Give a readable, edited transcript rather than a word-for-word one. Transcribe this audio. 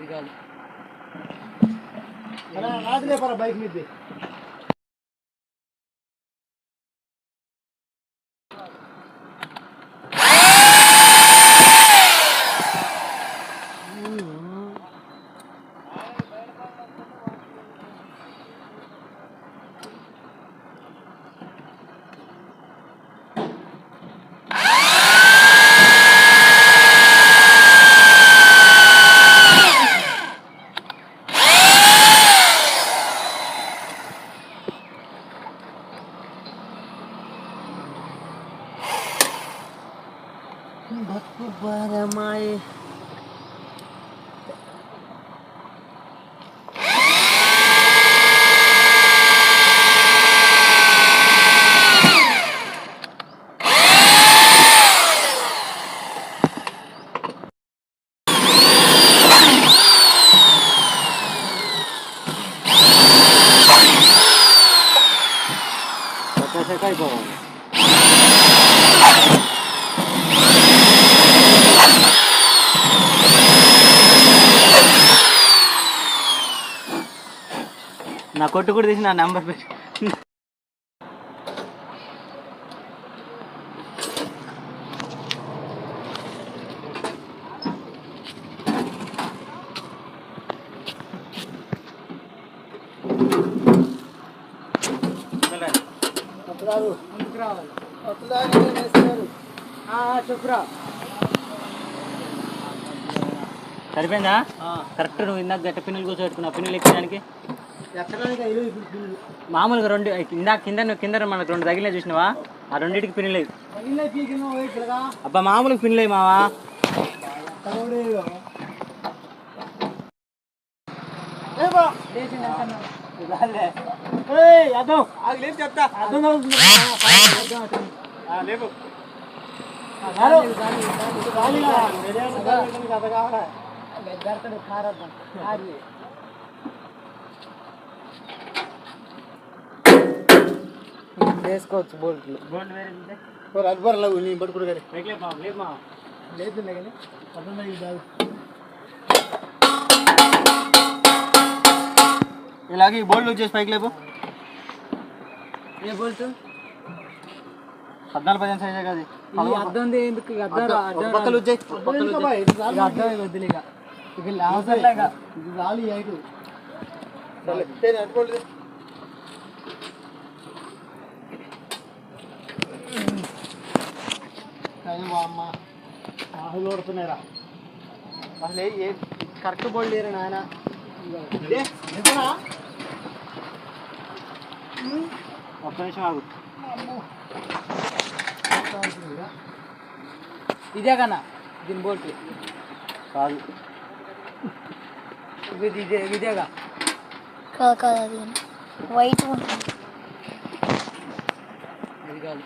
అది కాదు నాదిలే పరా బైక్ మీద బతుకుబారమాయే అయిపోవాలి నా కొట్టు కూడా తీసి నా నెంబర్ పెట్టి చెప్పురా సరిపోయిందా కరెక్ట్ నువ్వు ఇందాక గట్ట పిన్నులు కూర్చోబెట్టుకున్నావు పిన్నులు ఎక్కడానికి మామూలుగా రెండు ఇందాక కింద మనకు రెండు తగిలిన చూసినావా ఆ రెండింటికి పిన్నులు అబ్బా మామూలుగా పిన్నులు మావా చెప్తా వేసుకోవచ్చు బోల్ట్లు అది బరలేవు నీ పట్టుకుడు కానీ లేదు కానీ ఇలాగే ఈ బోల్ట్ వచ్చేసి పైకి లేపు ఏ బోల్ట్ 14-15 సైజే కాదు అద్దం ఎందుకు పక్కలు వచ్చాయి అద్దం వద్దులే ఇక అవసరం ఇది రాలి ఐదు అనుకోండి అమ్మ ఆహులు ఓడుతున్నాయిరా అసలు ఏ కరెక్ట్ బోల్డ్ లేరు నాయన ఒక్క నిమిషం ఆగు ఇదే కన్నా దీని బోల్ట్ కాదు ఇదేగా కాదు అది వైట్ ఉంటుంది అది కాదు